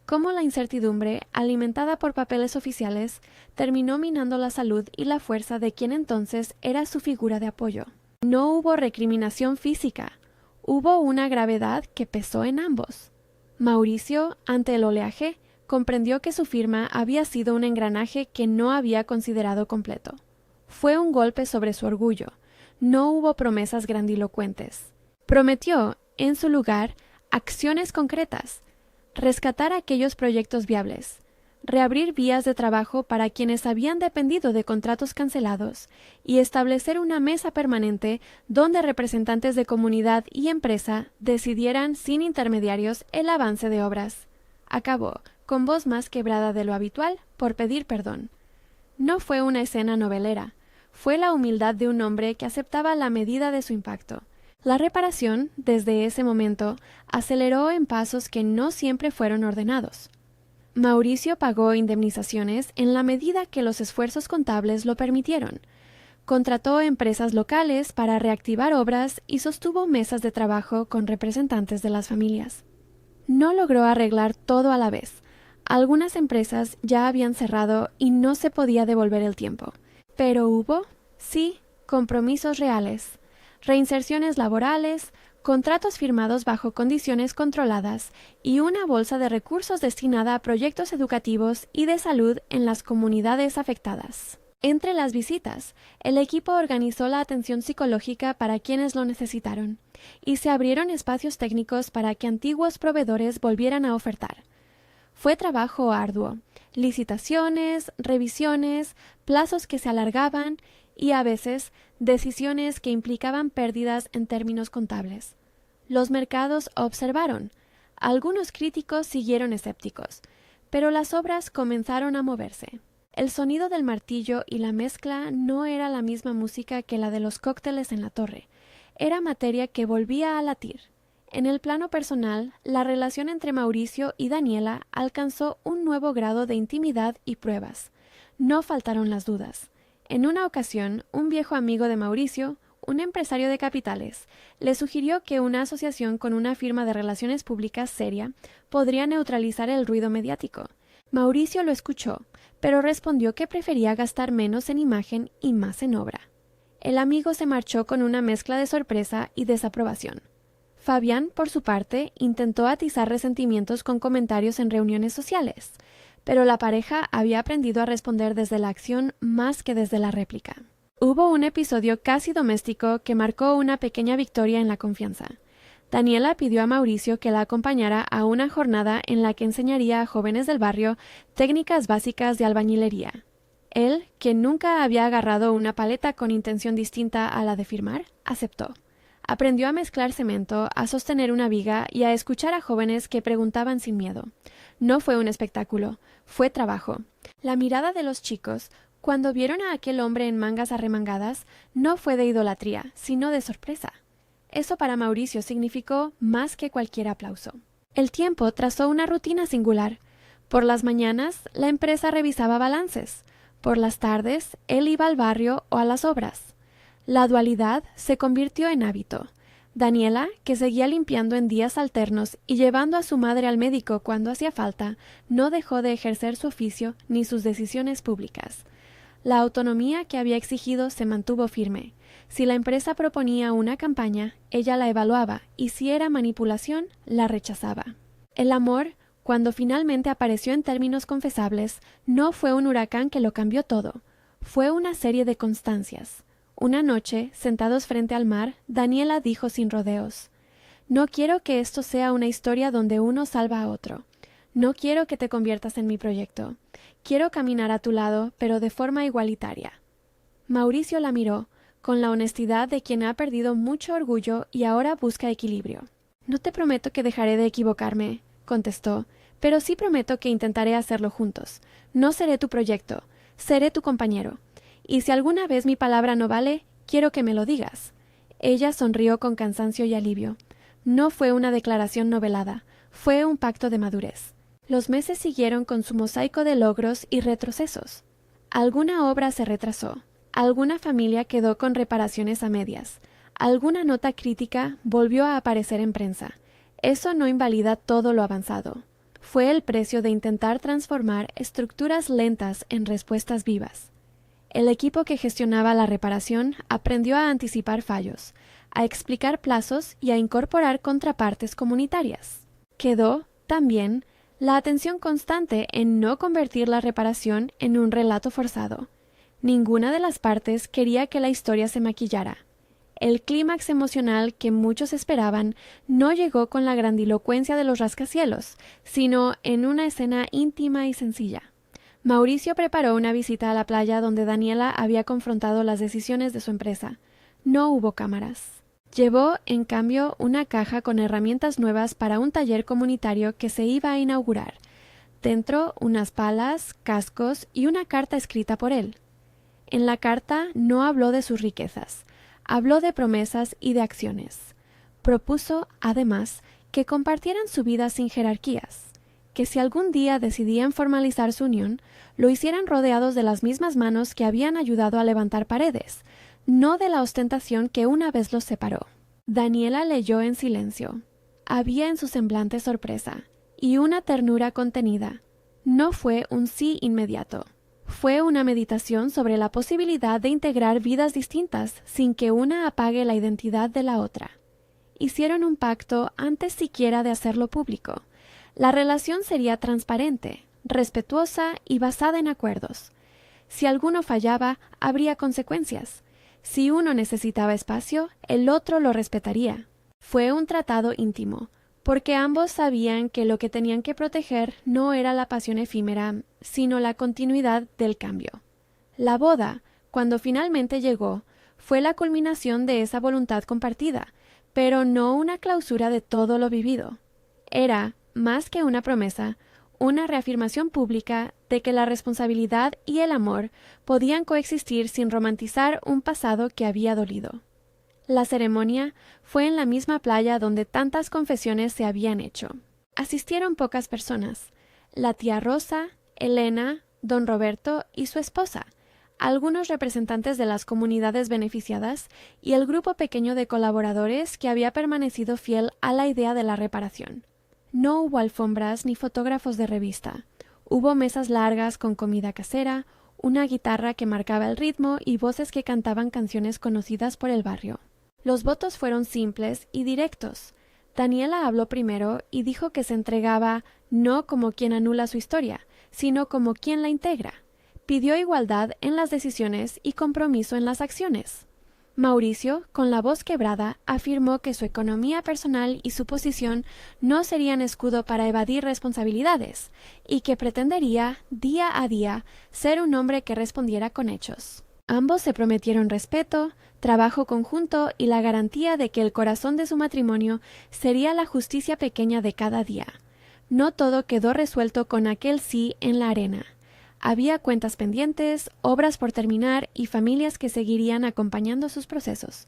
Cómo la incertidumbre, alimentada por papeles oficiales, terminó minando la salud y la fuerza de quien entonces era su figura de apoyo. No hubo recriminación física. Hubo una gravedad que pesó en ambos. Mauricio, ante el oleaje, comprendió que su firma había sido un engranaje que no había considerado completo. Fue un golpe sobre su orgullo. No hubo promesas grandilocuentes. Prometió, en su lugar, acciones concretas: rescatar aquellos proyectos viables, reabrir vías de trabajo para quienes habían dependido de contratos cancelados y establecer una mesa permanente donde representantes de comunidad y empresa decidieran sin intermediarios el avance de obras. Acabó, con voz más quebrada de lo habitual, por pedir perdón. No fue una escena novelera. Fue la humildad de un hombre que aceptaba la medida de su impacto. La reparación, desde ese momento, aceleró en pasos que no siempre fueron ordenados. Mauricio pagó indemnizaciones en la medida que los esfuerzos contables lo permitieron. Contrató empresas locales para reactivar obras y sostuvo mesas de trabajo con representantes de las familias. No logró arreglar todo a la vez. Algunas empresas ya habían cerrado y no se podía devolver el tiempo. Pero hubo, sí, compromisos reales, reinserciones laborales, contratos firmados bajo condiciones controladas y una bolsa de recursos destinada a proyectos educativos y de salud en las comunidades afectadas. Entre las visitas, el equipo organizó la atención psicológica para quienes lo necesitaron, y se abrieron espacios técnicos para que antiguos proveedores volvieran a ofertar. Fue trabajo arduo, licitaciones, revisiones, plazos que se alargaban y, a veces, decisiones que implicaban pérdidas en términos contables. Los mercados observaron. Algunos críticos siguieron escépticos, pero las obras comenzaron a moverse. El sonido del martillo y la mezcla no era la misma música que la de los cócteles en la torre. Era materia que volvía a latir. En el plano personal, la relación entre Mauricio y Daniela alcanzó un nuevo grado de intimidad y pruebas. No faltaron las dudas. En una ocasión, un viejo amigo de Mauricio, un empresario de capitales, le sugirió que una asociación con una firma de relaciones públicas seria podría neutralizar el ruido mediático. Mauricio lo escuchó, pero respondió que prefería gastar menos en imagen y más en obra. El amigo se marchó con una mezcla de sorpresa y desaprobación. Fabián, por su parte, intentó atizar resentimientos con comentarios en reuniones sociales, pero la pareja había aprendido a responder desde la acción más que desde la réplica. Hubo un episodio casi doméstico que marcó una pequeña victoria en la confianza. Daniela pidió a Mauricio que la acompañara a una jornada en la que enseñaría a jóvenes del barrio técnicas básicas de albañilería. Él, que nunca había agarrado una paleta con intención distinta a la de firmar, aceptó. Aprendió a mezclar cemento, a sostener una viga y a escuchar a jóvenes que preguntaban sin miedo. No fue un espectáculo, fue trabajo. La mirada de los chicos, Cuando vieron a aquel hombre en mangas arremangadas, no fue de idolatría, sino de sorpresa. Eso para Mauricio significó más que cualquier aplauso. El tiempo trazó una rutina singular. Por las mañanas, la empresa revisaba balances. Por las tardes, él iba al barrio o a las obras. La dualidad se convirtió en hábito. Daniela, que seguía limpiando en días alternos y llevando a su madre al médico cuando hacía falta, no dejó de ejercer su oficio ni sus decisiones públicas. La autonomía que había exigido se mantuvo firme. Si la empresa proponía una campaña, ella la evaluaba y si era manipulación, la rechazaba. El amor, cuando finalmente apareció en términos confesables, no fue un huracán que lo cambió todo. Fue una serie de constancias. Una noche, sentados frente al mar, Daniela dijo sin rodeos: «No quiero que esto sea una historia donde uno salva a otro. No quiero que te conviertas en mi proyecto. Quiero caminar a tu lado, pero de forma igualitaria». Mauricio la miró, con la honestidad de quien ha perdido mucho orgullo y ahora busca equilibrio. «No te prometo que dejaré de equivocarme», contestó, «pero sí prometo que intentaré hacerlo juntos. No seré tu proyecto, seré tu compañero. Y si alguna vez mi palabra no vale, quiero que me lo digas». Ella sonrió con cansancio y alivio. No fue una declaración novelada, fue un pacto de madurez. Los meses siguieron con su mosaico de logros y retrocesos. Alguna obra se retrasó, alguna familia quedó con reparaciones a medias, alguna nota crítica volvió a aparecer en prensa. Eso no invalida todo lo avanzado. Fue el precio de intentar transformar estructuras lentas en respuestas vivas. El equipo que gestionaba la reparación aprendió a anticipar fallos, a explicar plazos y a incorporar contrapartes comunitarias. Quedó, también, la atención constante en no convertir la reparación en un relato forzado. Ninguna de las partes quería que la historia se maquillara. El clímax emocional que muchos esperaban no llegó con la grandilocuencia de los rascacielos, sino en una escena íntima y sencilla. Mauricio preparó una visita a la playa donde Daniela había confrontado las decisiones de su empresa. No hubo cámaras. Llevó, en cambio, una caja con herramientas nuevas para un taller comunitario que se iba a inaugurar. Dentro, unas palas, cascos y una carta escrita por él. En la carta no habló de sus riquezas, habló de promesas y de acciones. Propuso, además, que compartieran su vida sin jerarquías, que si algún día decidían formalizar su unión, lo hicieran rodeados de las mismas manos que habían ayudado a levantar paredes, no de la ostentación que una vez los separó. Daniela leyó en silencio. Había en su semblante sorpresa y una ternura contenida. No fue un sí inmediato. Fue una meditación sobre la posibilidad de integrar vidas distintas sin que una apague la identidad de la otra. Hicieron un pacto antes siquiera de hacerlo público. La relación sería transparente, respetuosa y basada en acuerdos. Si alguno fallaba, habría consecuencias. Si uno necesitaba espacio, el otro lo respetaría. Fue un tratado íntimo, porque ambos sabían que lo que tenían que proteger no era la pasión efímera, sino la continuidad del cambio. La boda, cuando finalmente llegó, fue la culminación de esa voluntad compartida, pero no una clausura de todo lo vivido. Era, más que una promesa, una reafirmación pública de que la responsabilidad y el amor podían coexistir sin romantizar un pasado que había dolido. La ceremonia fue en la misma playa donde tantas confesiones se habían hecho. Asistieron pocas personas: la tía Rosa, Elena, don Roberto y su esposa, algunos representantes de las comunidades beneficiadas y el grupo pequeño de colaboradores que había permanecido fiel a la idea de la reparación. No hubo alfombras ni fotógrafos de revista. Hubo mesas largas con comida casera, una guitarra que marcaba el ritmo y voces que cantaban canciones conocidas por el barrio. Los votos fueron simples y directos. Daniela habló primero y dijo que se entregaba no como quien anula su historia, sino como quien la integra. Pidió igualdad en las decisiones y compromiso en las acciones. Mauricio, con la voz quebrada, afirmó que su economía personal y su posición no serían escudo para evadir responsabilidades, y que pretendería, día a día, ser un hombre que respondiera con hechos. Ambos se prometieron respeto, trabajo conjunto y la garantía de que el corazón de su matrimonio sería la justicia pequeña de cada día. No todo quedó resuelto con aquel sí en la arena. Había cuentas pendientes, obras por terminar y familias que seguirían acompañando sus procesos.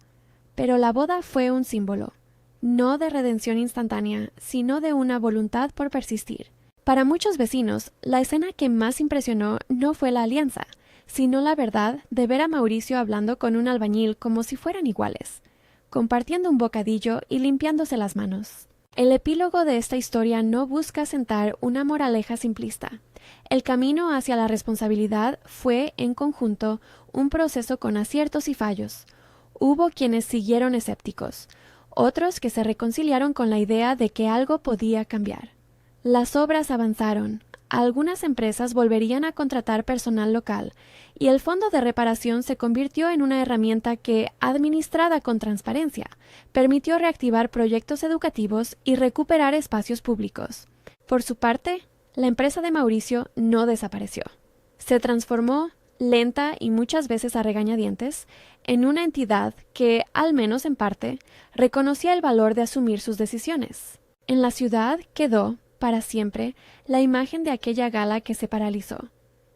Pero la boda fue un símbolo, no de redención instantánea, sino de una voluntad por persistir. Para muchos vecinos, la escena que más impresionó no fue la alianza, sino la verdad de ver a Mauricio hablando con un albañil como si fueran iguales, compartiendo un bocadillo y limpiándose las manos. El epílogo de esta historia no busca sentar una moraleja simplista. El camino hacia la responsabilidad fue, en conjunto, un proceso con aciertos y fallos. Hubo quienes siguieron escépticos, otros que se reconciliaron con la idea de que algo podía cambiar. Las obras avanzaron, algunas empresas volverían a contratar personal local, y el fondo de reparación se convirtió en una herramienta que, administrada con transparencia, permitió reactivar proyectos educativos y recuperar espacios públicos. Por su parte, la empresa de Mauricio no desapareció. Se transformó, lenta y muchas veces a regañadientes, en una entidad que, al menos en parte, reconocía el valor de asumir sus decisiones. En la ciudad quedó, para siempre, la imagen de aquella gala que se paralizó,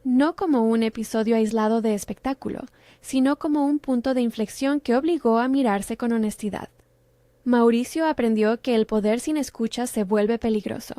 no como un episodio aislado de espectáculo, sino como un punto de inflexión que obligó a mirarse con honestidad. Mauricio aprendió que el poder sin escucha se vuelve peligroso.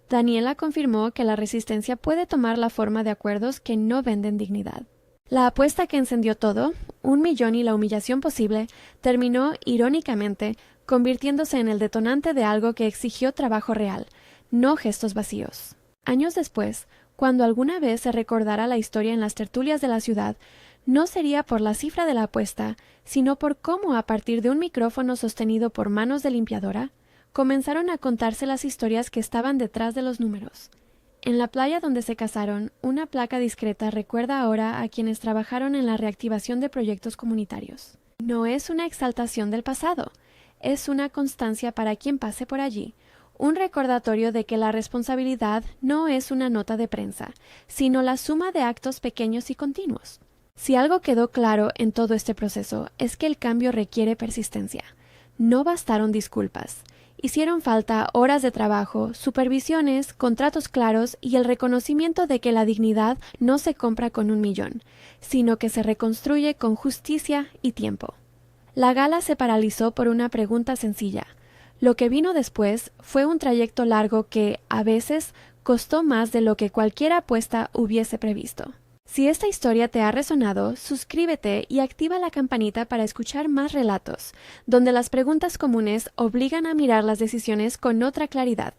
Daniela confirmó que la resistencia puede tomar la forma de acuerdos que no venden dignidad. La apuesta que encendió todo, 1 millón y la humillación posible, terminó, irónicamente, convirtiéndose en el detonante de algo que exigió trabajo real, no gestos vacíos. Años después, cuando alguna vez se recordara la historia en las tertulias de la ciudad, no sería por la cifra de la apuesta, sino por cómo, a partir de un micrófono sostenido por manos de limpiadora, comenzaron a contarse las historias que estaban detrás de los números. En la playa donde se casaron, una placa discreta recuerda ahora a quienes trabajaron en la reactivación de proyectos comunitarios. No es una exaltación del pasado, es una constancia para quien pase por allí, un recordatorio de que la responsabilidad no es una nota de prensa, sino la suma de actos pequeños y continuos. Si algo quedó claro en todo este proceso es que el cambio requiere persistencia. No bastaron disculpas. Hicieron falta horas de trabajo, supervisiones, contratos claros y el reconocimiento de que la dignidad no se compra con 1 millón, sino que se reconstruye con justicia y tiempo. La gala se paralizó por una pregunta sencilla. Lo que vino después fue un trayecto largo que, a veces, costó más de lo que cualquier apuesta hubiese previsto. Si esta historia te ha resonado, suscríbete y activa la campanita para escuchar más relatos, donde las preguntas comunes obligan a mirar las decisiones con otra claridad.